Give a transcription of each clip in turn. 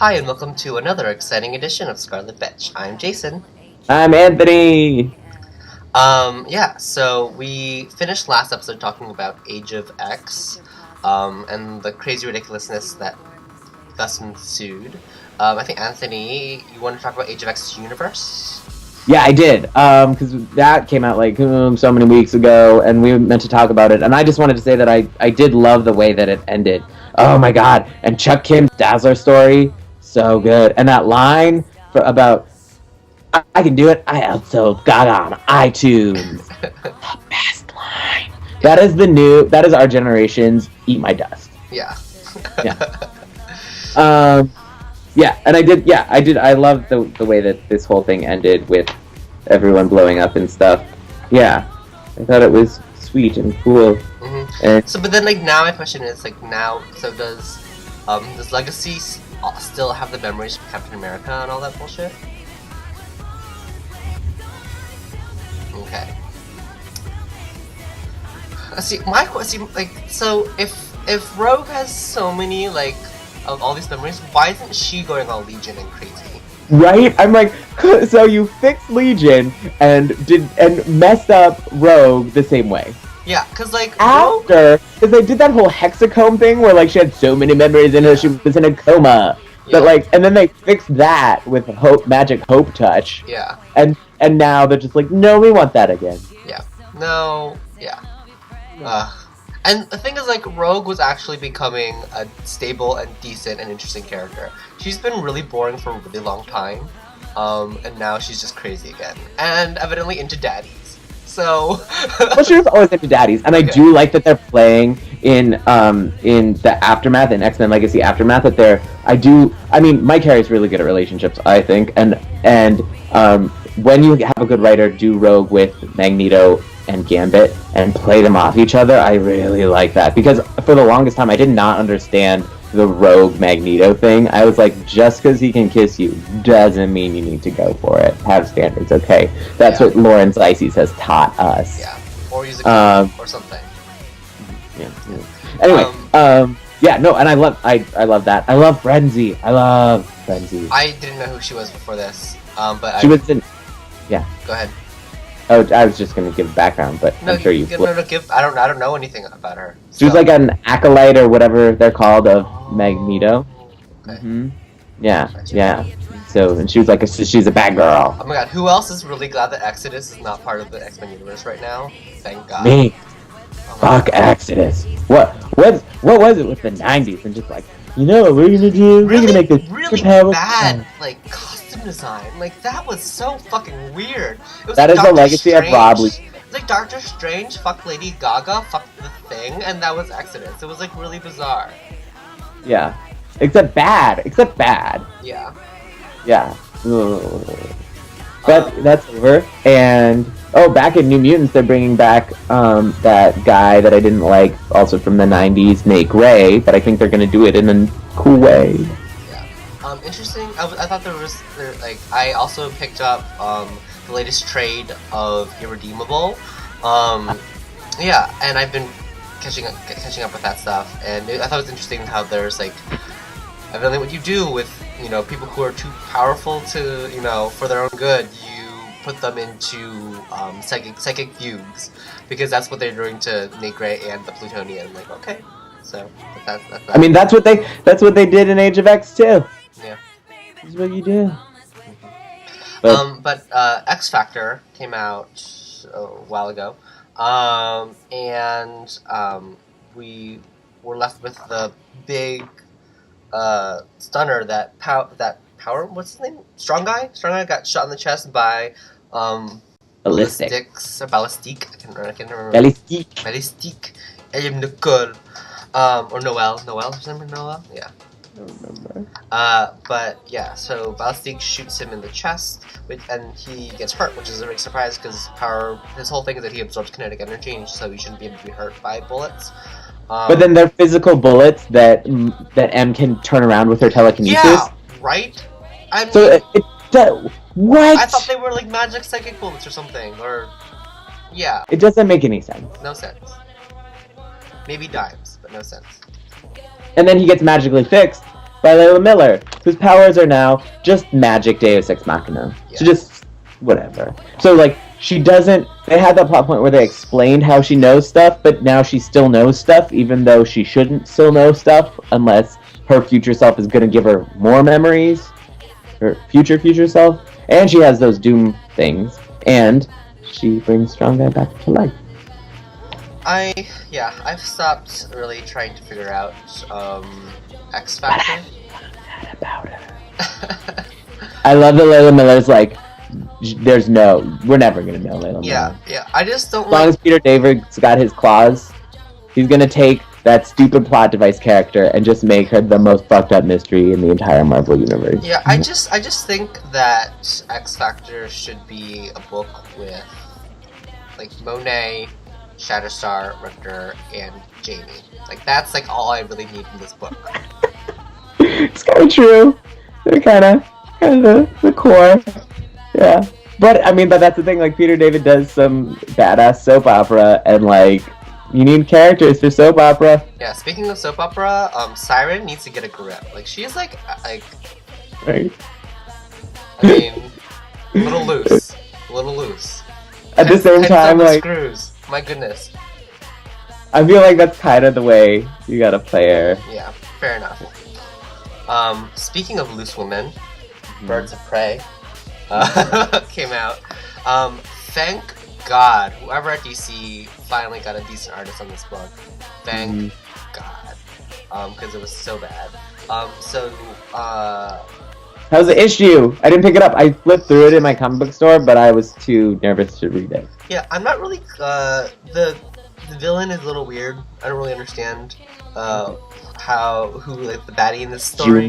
Hi, and welcome to another exciting edition of Scarlet Betch. I'm Jason. I'm Anthony. So we finished last episode talking about Age of X, and the crazy ridiculousness that thus ensued. I think, Anthony, you want to talk about Age of X universe? Yeah, I did. Because that came out like so many weeks ago, and we meant to talk about it. And I just wanted to say that I did love the way that it ended. Oh my god! And Chuck Kim's Dazzler story, so good. And that line about I can do it. I also got on iTunes. The best line. That is our generation's Eat My Dust. Yeah. Yeah. Yeah, and I did. I loved the way that this whole thing ended with everyone blowing up and stuff. Yeah, I thought it was sweet and cool. Mm-hmm. And but then now my question is so does Legacy still have the memories from Captain America and all that bullshit? Okay. So if Rogue has so many of all these memories, why isn't she going all Legion and crazy? right? I'm like, so you fixed Legion and messed up Rogue the same way. Yeah, because because they did that whole hexacomb thing where she had so many memories in her, she was in a coma. Yeah. But and then they fixed that with magic hope touch. Yeah. And now they're just like, no, we want that again. Yeah. No. Yeah. And the thing is, Rogue was actually becoming a stable and decent and interesting character. She's been really boring for a really long time, and now she's just crazy again, and evidently into daddies. So. Well, she was always into daddies, and I do like that they're playing in the aftermath, in X-Men Legacy aftermath. Mike Carey's really good at relationships, I think, and when you have a good writer do Rogue with Magneto and Gambit and play them off each other, I really like that, because for the longest time I did not understand the Rogue Magneto thing. I was like, just because he can kiss you doesn't mean you need to go for it. Have standards, okay? That's what Lawrence Ices has taught us. Yeah, or use a gun or something. Yeah. Anyway, and I love that. I love Frenzy. I didn't know who she was before this, but she was in. Yeah. Go ahead. Oh, I was just gonna give background, but I'm sure you. I don't know anything about her. She was like an acolyte or whatever they're called of Magneto. Okay. Mm-hmm. Yeah. So, and she was like, she's a bad girl. Oh my god, who else is really glad that Exodus is not part of the X-Men universe right now? Thank God. Me. Fuck Exodus. What was it with the 90s and just what we're gonna do? We're gonna make this really bad, costume design. That was so fucking weird. It was that is the legacy of Rob Lee. It's like Doctor Strange fucked Lady Gaga, fucked the Thing, and that was Exodus. It was really bizarre. Yeah. Except bad. Yeah. Yeah. That's over. And back in New Mutants, they're bringing back that guy that I didn't like, also from the 90s, Nate Gray, but I think they're going to do it in a cool way. Yeah. Interesting. I thought I also picked up the latest trade of Irredeemable. Yeah, and I've been catching up with that stuff, and I thought it was interesting how there's evidently what you do with people who are too powerful to for their own good, you put them into psychic fugues, because that's what they're doing to Nate Gray and the Plutonian. Okay, so that's I mean, that's what they did in Age of X too. Yeah, that's what you do. But X Factor came out a while ago, and we were left with the big stunner that Power, what's his name? Strong Guy got shot in the chest by Ballistic. Ballistique. I can't remember. Ballistique. Nicole. Or Noel. Noel? Is his name Noel? Yeah. I don't remember. But yeah, so Ballistique shoots him in the chest, and he gets hurt, which is a big surprise because Power, his whole thing is that he absorbs kinetic energy, so he shouldn't be able to be hurt by bullets. But then they're physical bullets that M can turn around with her telekinesis. Yeah, right? What? I thought they were magic psychic bullets or something, or... Yeah. It doesn't make any sense. No sense. Maybe dimes, but no sense. And then he gets magically fixed, by Layla Miller, whose powers are now just magic Deus Ex Machina. Yeah. So just whatever. So like she doesn't. They had that plot point where they explained how she knows stuff, but now she still knows stuff, even though she shouldn't still know stuff unless her future self is going to give her more memories. Her future self, and she has those doom things, and she brings Strong Guy back to life. I've stopped really trying to figure out X Factor. About her. I love that Layla Miller's like, we're never gonna know Layla Miller. Yeah. I just don't as long as Peter David's got his claws, he's gonna take that stupid plot device character and just make her the most fucked up mystery in the entire Marvel universe. Yeah, I just think that X Factor should be a book with like Monet, Shatterstar, Richter, and Jamie. Like that's like all I really need in this book. It's kind of true. They're kind of the core. Yeah, but I mean, but that's the thing. Like Peter David does some badass soap opera, and like you need characters for soap opera. Yeah. Speaking of soap opera, Siren needs to get a grip. Like she's like. Right. I mean, a little loose. At the same time, like screws. My goodness. I feel like that's kind of the way you gotta play her. Yeah, fair enough. Speaking of loose women, Birds of Prey came out. Thank God, whoever at DC finally got a decent artist on this book. Thank God, because it was so bad. How's the issue? I didn't pick it up. I flipped through it in my comic book store, but I was too nervous to read it. Yeah, I'm not really. The villain is a little weird. I don't really understand who like the baddie in this story.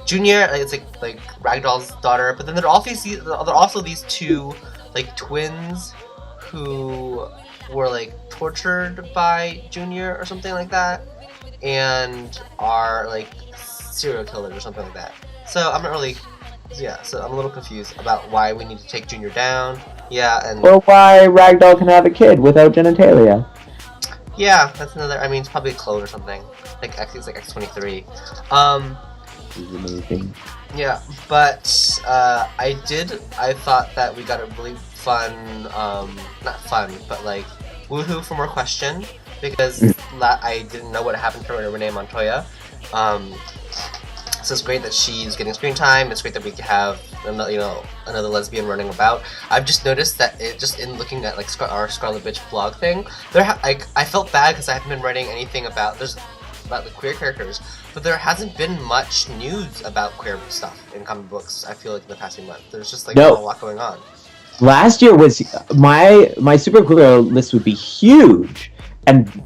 Junior, it's like Ragdoll's daughter. But then there are also these two like twins who were like tortured by Junior or something like that, and are like serial killers or something like that. So I'm not really. Yeah, so I'm a little confused about why we need to take Junior down. Yeah, and or why Ragdoll can have a kid without genitalia. Yeah, that's another. I mean, it's probably a clone or something. Like it's like X-23. Amazing. Yeah, but I thought that we got a really fun, not fun, but like woohoo for more question because I didn't know what happened to Renee Montoya. So it's great that she's getting screen time. It's great that we have another lesbian running about. I've just noticed that just in looking at like our Scarlet Betch blog thing, I felt bad because I haven't been writing anything about the queer characters, but there hasn't been much news about queer stuff in comic books. I feel like in the past few months, there's just like not a lot going on. Last year was my super queer list would be huge, and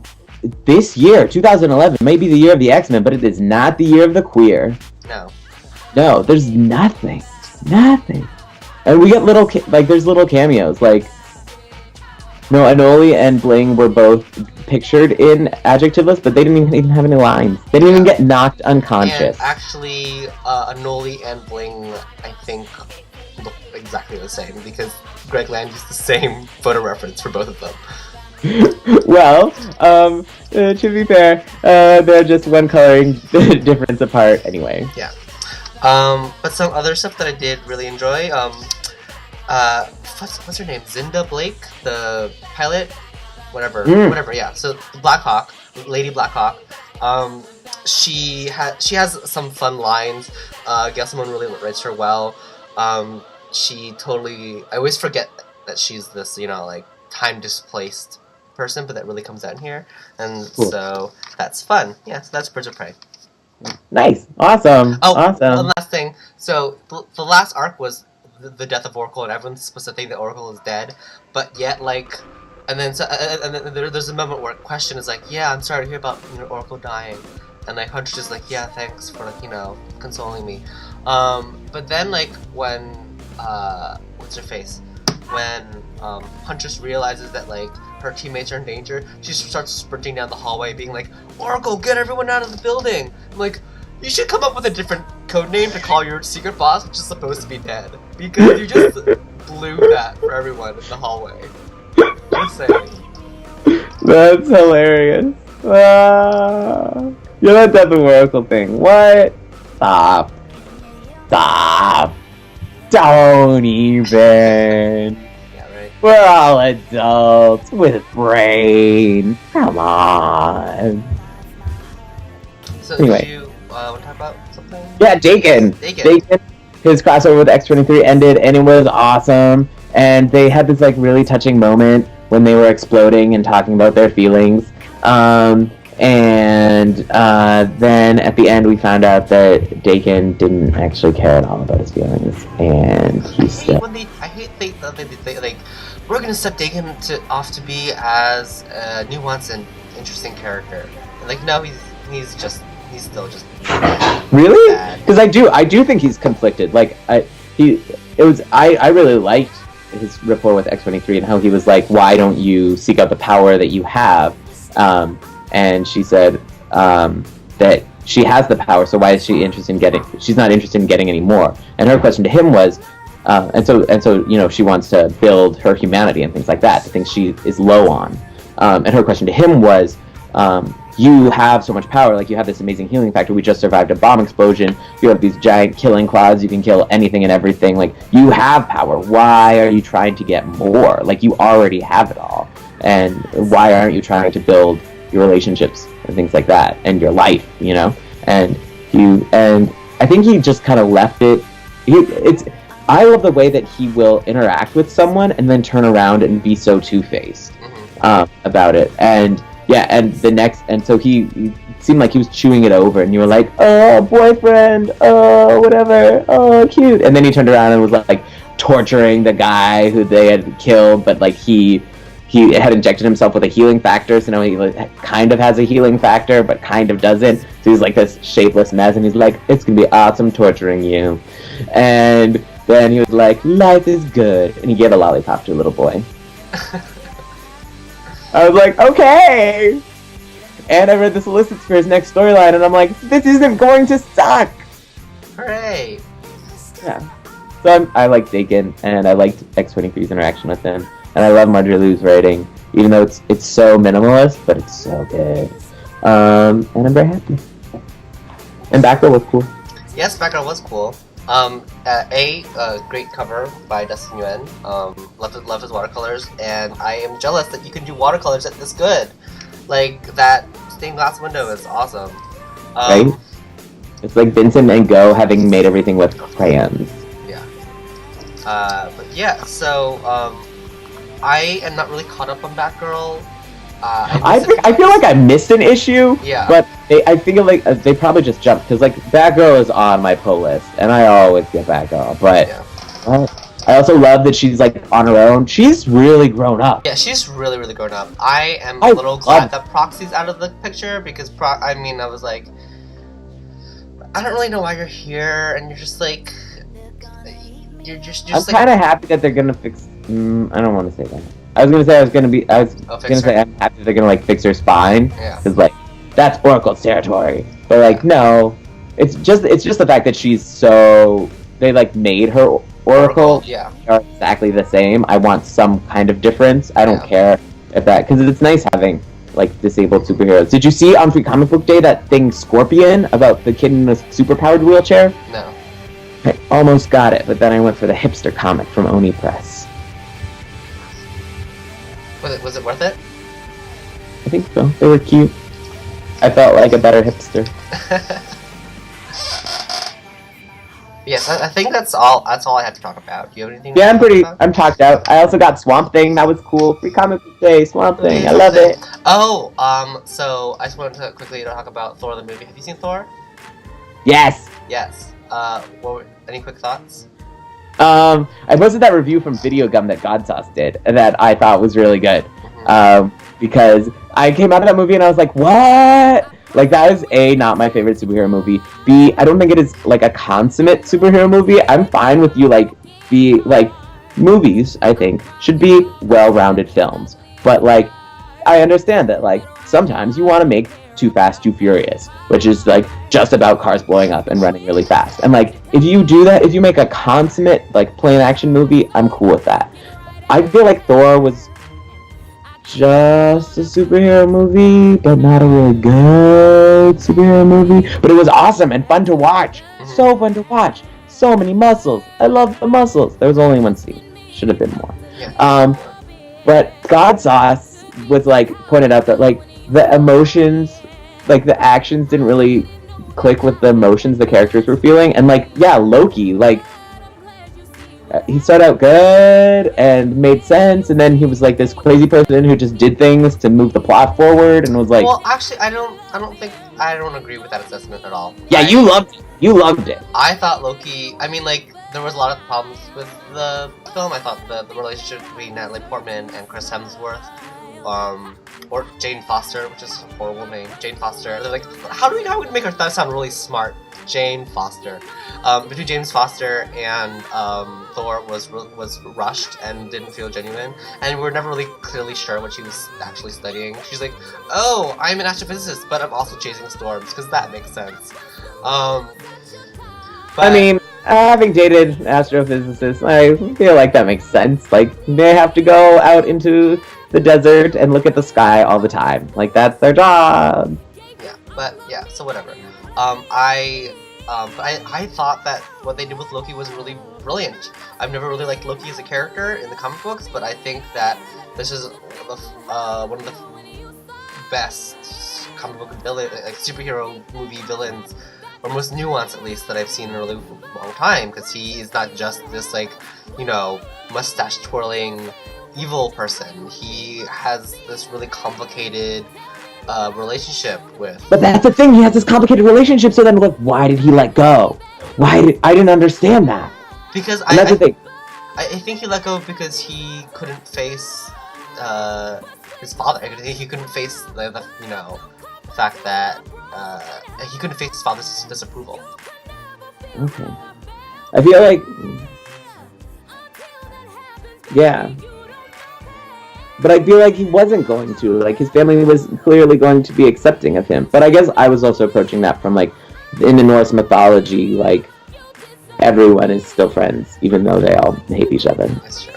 this year, 2011, may be the year of the X-Men, but it is not the year of the queer. No, there's nothing, and we get there's little cameos like. No, Anoli and Bling were both pictured in adjective lists, but they didn't even have any lines. They didn't even get knocked unconscious. And actually, Anoli and Bling, I think, look exactly the same because Greg Land used the same photo reference for both of them. Well, to be fair, they're just one coloring difference apart anyway. Yeah. But some other stuff that I did really enjoy, what's her name? Zinda Blake, the pilot? Whatever, yeah. So, Blackhawk, Lady Blackhawk, she has some fun lines. Gail Simone really writes her well. I always forget that she's this, like, time-displaced person, but that really comes out in here, and cool. So that's fun. Yeah, so that's Birds of Prey. Nice, awesome. Oh, awesome. One last thing. So the last arc was the death of Oracle, and everyone's supposed to think that Oracle is dead, but yet and then there's a moment where Question is like, yeah, I'm sorry to hear about Oracle dying, and like Huntress is like, yeah, thanks for consoling me. But then when what's her face? When Huntress realizes that her teammates are in danger, she starts sprinting down the hallway being like, Oracle, get everyone out of the building! I'm like, you should come up with a different code name to call your secret boss, which is supposed to be dead. Because you just blew that for everyone in the hallway. Just saying. That's hilarious. Yeah, that Death of Oracle thing. What? Stop. Stop. Don't even. Yeah, right. We're all adults with brains. Come on. So Anyway. did you want to talk about something? Yeah, Dakin. His crossover with X-23 ended, and it was awesome. And they had this like really touching moment when they were exploding and talking about their feelings. Then at the end, we found out that Dakin didn't actually care at all about his feelings, and he's still. I hate they like we're gonna set Dakin off to be as a nuanced and interesting character. And, like no, he's still just Really? Because I do think he's conflicted. Like I really liked his rapport with X-23 and how he was like, why don't you seek out the power that you have? And she said that she has the power, so why is she she's not interested in getting any more. And her question to him was, and so she wants to build her humanity and things like that, the things she is low on. And her question to him was, you have so much power, like you have this amazing healing factor, we just survived a bomb explosion, you have these giant killing claws, you can kill anything and everything, like you have power, why are you trying to get more? Like you already have it all, and why aren't you trying to build your relationships and things like that, and your life, and I think he just kind of left it. I love the way that he will interact with someone and then turn around and be so two-faced about it, and so he seemed like he was chewing it over, and you were like, oh, boyfriend, oh, whatever, oh, cute. And then he turned around and was like torturing the guy who they had killed, but like he had injected himself with a healing factor, so now he like, kind of has a healing factor, but kind of doesn't. So he's like this shapeless mess, and he's like, it's gonna be awesome torturing you. And then he was like, life is good, and he gave a lollipop to a little boy. I was like, okay! And I read the solicits for his next storyline, and I'm like, this isn't going to suck! Hooray! Yeah. So I like Dakin, and I liked X-23's interaction with him, and I love Marjorie Liu's writing, even though it's so minimalist, but it's so good. And I'm very happy. And Batgirl was cool. Yes, Batgirl was cool. Great cover by Dustin Yuen. Love his watercolors, and I am jealous that you can do watercolors that this good. Like, that stained glass window is awesome. Right? It's like Vincent and Go having made everything with crayons. Yeah. But yeah, so, I am not really caught up on Batgirl. I feel like I missed an issue, yeah. But I feel like they probably just jumped, because like Batgirl is on my pull list, and I always get Batgirl, but yeah. I also love that she's like on her own. She's really grown up. Yeah, she's really, really grown up. I am a little glad that Proxy's out of the picture, because I was like, I don't really know why you're here, and you're just like, I'm kind of happy that they're gonna fix. I don't want to say that. I was gonna say I'm happy that they're gonna like fix her spine. Yeah. Because like that's Oracle's territory. But like no, it's just the fact that she's so they like made her Oracle. Yeah. Are exactly the same. I want some kind of difference. I don't care if that, because it's nice having like disabled superheroes. Did you see on Free Comic Book Day that thing Scorpion about the kid in the superpowered wheelchair? No. I almost got it, but then I went for the hipster comic from Oni Press. Was it worth it? I think so. They were cute. I felt like a better hipster. Yes, I think that's all I have to talk about. Do you have anything? Yeah, I'm talked out. I also got Swamp Thing. That was cool. Free Comic Book Day. Swamp Thing. I love it. Oh, so I just wanted to quickly talk about Thor the movie. Have you seen Thor? Yes. Yes. Any quick thoughts? I posted that review from Video Gum that Godsauce did that I thought was really good. Because I came out of that movie and I was like, what? Like, that is A, not my favorite superhero movie. B, I don't think it is, like, a consummate superhero movie. I'm fine with you, movies, I think, should be well-rounded films. But, like, I understand that, like, sometimes you want to make Too Fast, Too Furious, which is, like, just about cars blowing up and running really fast. And, like, if you do that, if you make a consummate, like, plain action movie, I'm cool with that. I feel like Thor was just a superhero movie, but not a really good superhero movie. But it was awesome and fun to watch. So fun to watch. So many muscles. I love the muscles. There was only one scene. Should have been more. Yeah. But God Sauce was like pointed out that like the emotions, like the actions didn't really click with the emotions the characters were feeling, and like Loki, like he started out good and made sense, and then he was like this crazy person who just did things to move the plot forward, and was like, well, actually, I don't agree with that assessment at all. Yeah, you loved it. I thought Loki. I mean, like, there was a lot of problems with the film. I thought the relationship between Natalie Portman and Chris Hemsworth, or Jane Foster, which is a horrible name, Jane Foster. They're like, how do we make her sound really smart? Jane Foster. Between James Foster and Thor was rushed and didn't feel genuine, and we're never really clearly sure what she was actually studying. She's like, "Oh, I'm an astrophysicist, but I'm also chasing storms," because that makes sense. I mean, having dated astrophysicists, I feel like that makes sense. Like, they have to go out into the desert and look at the sky all the time. Like, that's their job. Yeah, so whatever. I thought that what they did with Loki was really brilliant. I've never really liked Loki as a character in the comic books, but I think that this is one of the best comic book villain, like superhero movie villains, or most nuanced at least, that I've seen in a really long time. Because he is not just this like, mustache twirling evil person. He has this really complicated relationship with. But that's the thing. He has this complicated relationship. So then, like, why did he let go? I didn't understand that. Because that's the thing. I think he let go because he couldn't face his father. He couldn't face the fact that he couldn't face his father's disapproval. Okay. I feel like, yeah. But I feel like he wasn't going to. Like, his family was clearly going to be accepting of him. But I guess I was also approaching that from, like, in the Norse mythology, like, everyone is still friends, even though they all hate each other. That's true.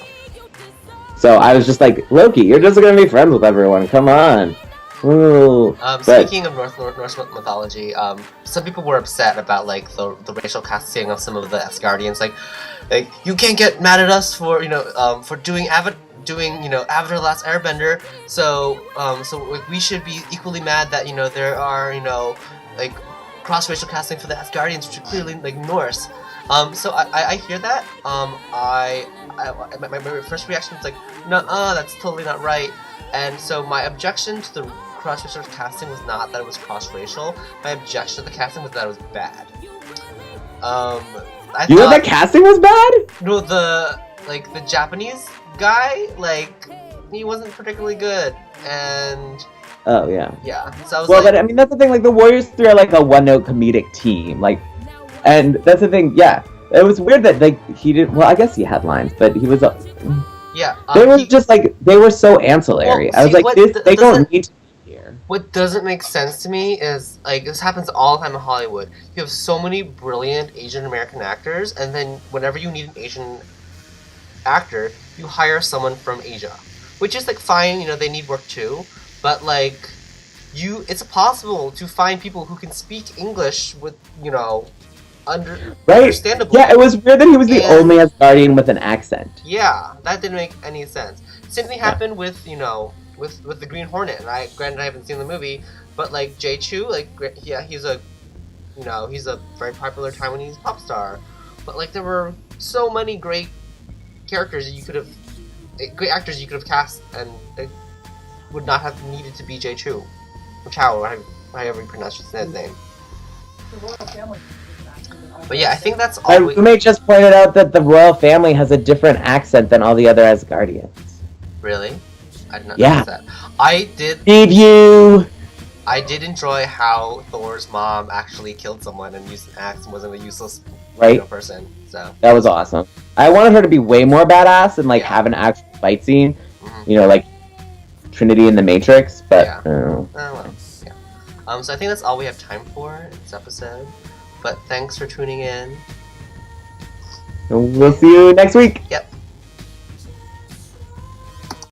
So I was just like, Loki, you're just going to be friends with everyone. Come on. Ooh. Speaking of Norse mythology, some people were upset about, like, the racial casting of some of the Asgardians. Like, you can't get mad at us for, for doing Avatar The Last Airbender, so like, we should be equally mad that, there are, like, cross-racial casting for the Asgardians, which are clearly, like, Norse. So I hear that. My first reaction is like, no, that's totally not right. And so my objection to the cross-racial casting was not that it was cross-racial. My objection to the casting was that it was bad. You thought the casting was bad? No, the Japanese guy, like, he wasn't particularly good, and oh yeah, so I was but I mean, that's the thing, like, the Warriors 3 are like a one-note comedic team, like, and that's the thing, it was weird that, like, he didn't, well, I guess he had lines, but he was they were just like, they were so ancillary. I was like, they don't need to be here. What doesn't make sense to me is, like, this happens all the time in Hollywood. You have so many brilliant Asian American actors, and then whenever you need an Asian actor, you hire someone from Asia, which is, like, fine, they need work too, but, like, it's possible to find people who can speak English with, understandable. Yeah, it was weird that he was the only Asgardian with an accent. Yeah, that didn't make any sense. Same thing happened with, with the Green Hornet, and granted I haven't seen the movie, but, like, Jay Chou, like, yeah, he's a very popular Taiwanese pop star, but, like, there were so many great characters great actors you could have cast, and they would not have needed to be Jay Chou, or Chow, or however you pronounce his name. But yeah, I think that's all. My roommate just pointed out that the royal family has a different accent than all the other Asgardians. Really? I did not notice that. I did enjoy how Thor's mom actually killed someone and used an axe and wasn't a useless person. So that was awesome. I wanted her to be way more badass and, like, have an actual fight scene. Mm-hmm. Like Trinity in the Matrix, but So I think that's all we have time for in this episode. But thanks for tuning in. We'll see you next week. Yep.